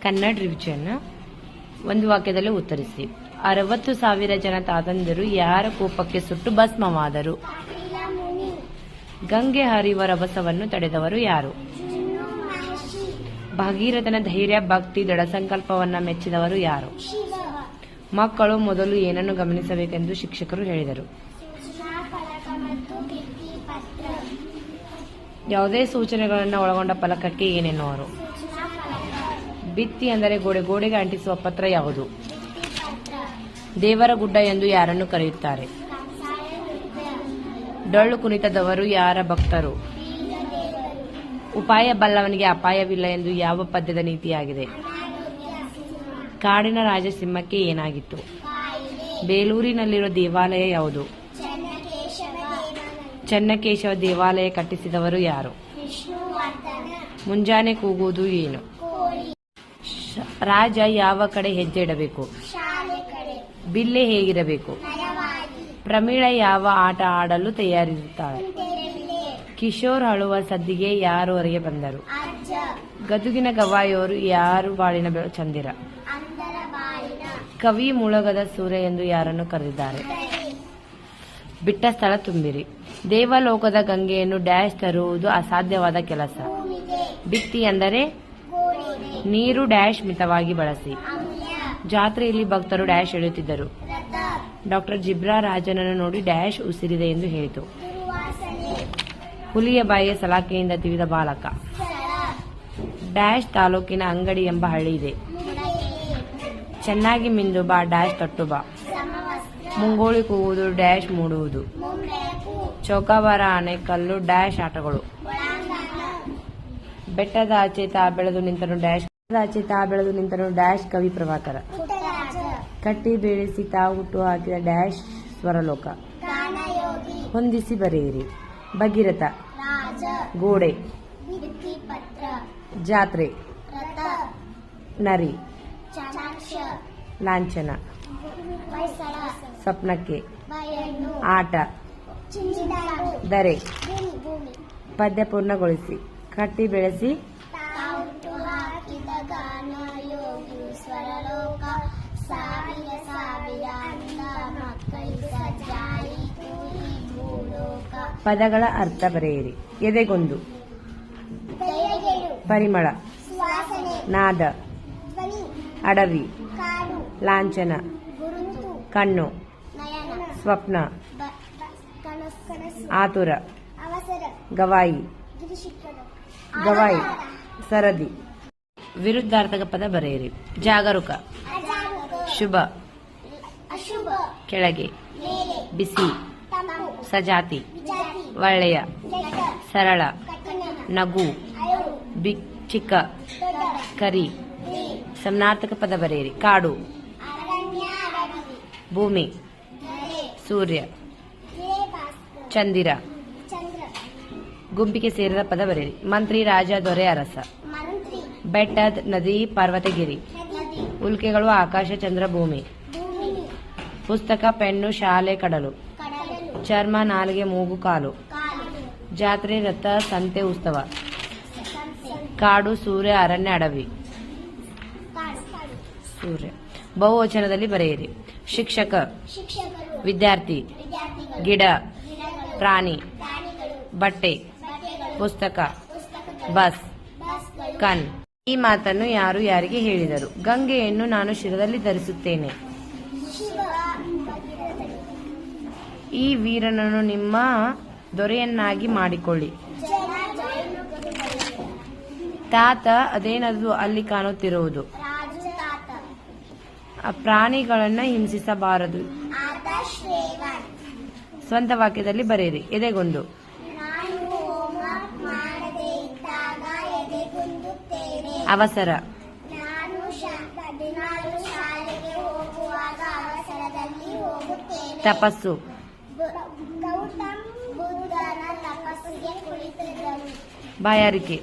Kannada revision. ಒಂದು ವಾಕ್ಯದಲ್ಲಿ ಉತ್ತರಿಸಿ. 60,000 ಜನ ತಾತಂದಿರು ಯಾರ ಕೋಪಕ್ಕೆ ಸುಟ್ಟು ಭಸ್ಮವಾದರು? ಗಂಗೆ ಹರಿಯುವ ರಭಸವನ್ನು ತಡೆದವರು ಯಾರು? ಭಗೀರಥನ ಧೈರ್ಯ, ಭಕ್ತಿ, ದೃಢ ಸಂಕಲ್ಪವನ್ನ ಮೆಚ್ಚಿದವರು ಯಾರು? ಮಕ್ಕಳು ಮೊದಲು ಏನನ್ನು ಗಮನಿಸಬೇಕೆಂದು ಶಿಕ್ಷಕರು ಹೇಳಿದರು? ಯಾವುದೇ ಸೂಚನೆಗಳನ್ನು ಒಳಗೊಂಡ ಫಲಕಕ್ಕೆ ಏನೆನ್ನುವರು? ಭಿತ್ತಿ ಅಂದರೆ ಗೋಡೆ. ಗೋಡೆಗೆ ಅಂಟಿಸುವ ಪತ್ರ ಯಾವುದು? ದೇವರ ಗುಡ್ಡ ಎಂದು ಯಾರನ್ನು ಕರೆಯುತ್ತಾರೆ? ಡೊಳ್ಳು ಕುಣಿತದವರು ಯಾರ ಭಕ್ತರು? ಉಪಾಯ ಬಲ್ಲವನಿಗೆ ಅಪಾಯವಿಲ್ಲ ಎಂದು ಯಾವ ಪದ್ಯದ ನೀತಿಯಾಗಿದೆ? ಕಾಡಿನ ರಾಜ ಸಿಂಹಕ್ಕೆ ಏನಾಗಿತ್ತು? ಬೇಲೂರಿನಲ್ಲಿರುವ ದೇವಾಲಯ ಯಾವುದು? ಚೆನ್ನಕೇಶವ ದೇವಾಲಯ ಕಟ್ಟಿಸಿದವರು ಯಾರು? ಮುಂಜಾನೆ ಕೂಗುವುದು ಏನು? ರಾಜ ಯಾವ ಕಡೆ ಹೆಜ್ಜೆ ಇಡಬೇಕು? ಬಿಲ್ಲೆ ಹೇಗಿರಬೇಕು? ಪ್ರಮೀಳ ಯಾವ ಆಟ ಆಡಲು ತಯಾರಿರುತ್ತಾಳೆ? ಕಿಶೋರ್ ಅಳುವ ಸದ್ದಿಗೆ ಯಾರು ಹೊರಗೆ ಬಂದರು? ಗದುಗಿನ ಗವಾಯಿಯವರು ಯಾರು ಬಾಳಿನ ಚಂದಿರ? ಕವಿ ಮುಳಗದ ಸೂರ್ಯ ಎಂದು ಯಾರನ್ನು ಕರೆದಿದ್ದಾರೆ? ಬಿಟ್ಟ ಸ್ಥಳ ತುಂಬಿರಿ. ದೇವಲೋಕದ ಗಂಗೆಯನ್ನು ಡ್ಯಾಶ್ ತರುವುದು ಅಸಾಧ್ಯವಾದ ಕೆಲಸ. ಭಿತ್ತಿ ಅಂದರೆ ನೀರು ಡ್ಯಾಶ್ ಮಿತವಾಗಿ ಬಳಸಿ. ಜಾತ್ರೆಯಲ್ಲಿ ಭಕ್ತರು ಡ್ಯಾಶ್ ಎಳೆಯುತ್ತಿದ್ದರು. ಡಾಕ್ಟರ್ ಜಿಬ್ರಾ ರಾಜನನ್ನು ನೋಡಿ ಡ್ಯಾಶ್ ಉಸಿರಿದೆ ಎಂದು ಹೇಳಿತು. ಹುಲಿಯ ಬಾಯಿಯ ಸಲಾಕೆಯಿಂದ ತಿವಿದ ಬಾಲಕ. ಡ್ಯಾಶ್ ತಾಲೂಕಿನ ಅಂಗಡಿ ಎಂಬ ಹಳ್ಳಿ ಇದೆ. ಚೆನ್ನಾಗಿ ಮಿಂದು ಬಾ ಡ್ಯಾಶ್ ತೊಟ್ಟು ಬಾ. ಮುಂಗೋಳಿ ಕೂಗುವುದು ಡ್ಯಾಶ್ ಮೂಡುವುದು. ಚೌಕಾಬಾರ, ಆನೆಕಲ್ಲು ಡ್ಯಾಶ್ ಆಟಗಳು. ಬೆಟ್ಟದ ಆಚೆ ತಾ ಬೆಳೆದು ನಿಂತನು ಡ್ಯಾಶ್. ಆಚೆ ತಾ ಬೆಳೆದು ನಿಂತನು ಡ್ಯಾಶ್ ಕವಿ ಪ್ರಭಾಕರ. ಕಟ್ಟಿ ಬೆಳೆಸಿ ತಾ ಹುಟ್ಟು ಹಾಕಿದ ಡ್ಯಾಶ್ ಸ್ವರಲೋಕ. ಹೊಂದಿಸಿ ಬರೆಯಿರಿ. ಭಗೀರಥ, ಗೋಡೆ, ಜಾತ್ರೆ, ನರಿ, ಲಾಂಛನ, ಸ್ವಪ್ನಕ್ಕೆ, ಆಟ, ದರೆ. ಪದ್ಯ ಪೂರ್ಣಗೊಳಿಸಿ. ಕಟ್ಟಿ ಬೆಳೆಸಿ ಪದಗಳ ಅರ್ಥ ಬರೆಯಿರಿ. ಎದೆಗೊಂದು, ಪರಿಮಳ, ನಾದ, ಅಡವಿ, ಲಾಂಛನ, ಕಣ್ಣು, ಸ್ವಪ್ನ, ಆತುರ, ಗವಾಯಿ, ಗವಾಯಿ, ಸರದಿ. ವಿರುದ್ಧಾರ್ಥಕ ಪದ ಬರೆಯಿರಿ. ಜಾಗರೂಕ, ಶುಭ, ಕೆಳಗೆ, ಬಿಸಿ, ಸಜಾತಿ, ಒಳ್ಳೆಯ, ಸರಳ, ನಗು, ಚಿಕ್ಕ, ಕರಿ. ಸಮನಾರ್ಥಕ ಪದ ಬರೆಯಿರಿ. ಕಾಡು, ಭೂಮಿ, ಸೂರ್ಯ, ಚಂದಿರ. ಗುಂಪಿಗೆ ಸೇರಿದ ಪದ ಬರೆಯಿರಿ. ಮಂತ್ರಿ, ರಾಜ, ದೊರೆ, ಅರಸ. ಬೆಟ್ಟ, ನದಿ, ಪರ್ವತಗಿರಿ. ಉಲ್ಕೆಗಳು, ಆಕಾಶ, ಚಂದ್ರ, ಭೂಮಿ. ಪುಸ್ತಕ, ಪೆನ್ನು, ಶಾಲೆ, ಕಡಲು. ಚರ್ಮ, ನಾಲಿಗೆ, ಮೂಗು, ಕಾಲು. ಜಾತ್ರೆ, ರಥ, ಸಂತೆ, ಉತ್ಸವ. ಕಾಡು, ಸೂರ್ಯ, ಅರಣ್ಯ, ಅಡವಿ. ಸೂರ್ಯ. ಬಹುವಚನದಲ್ಲಿ ಬರೆಯಿರಿ. ಶಿಕ್ಷಕ, ವಿದ್ಯಾರ್ಥಿ, ಗಿಡ, ಪ್ರಾಣಿ, ಬಟ್ಟೆ, ಪುಸ್ತಕ, ಬಸ್, ಕಣ್. ಈ ಮಾತನ್ನು ಯಾರು ಯಾರಿಗೆ ಹೇಳಿದರು? ಗಂಗೆಯನ್ನು ನಾನು ಶಿರದಲ್ಲಿ ಧರಿಸುತ್ತೇನೆ. ಈ ವೀರನನ್ನು ನಿಮ್ಮ ದೊರೆಯನ್ನಾಗಿ ಮಾಡಿಕೊಳ್ಳಿ. ತಾತ, ಅದೇನದು ಅಲ್ಲಿ ಕಾಣುತ್ತಿರುವುದು? ಪ್ರಾಣಿಗಳನ್ನ ಹಿಂಸಿಸಬಾರದು. ಸ್ವಂತ ವಾಕ್ಯದಲ್ಲಿ ಬರೆಯಿರಿ. ಎದೆಗೊಂದು, ಅವಸರ, ತಪಸ್ಸು, ಬಾಯಾರಿಕೆ,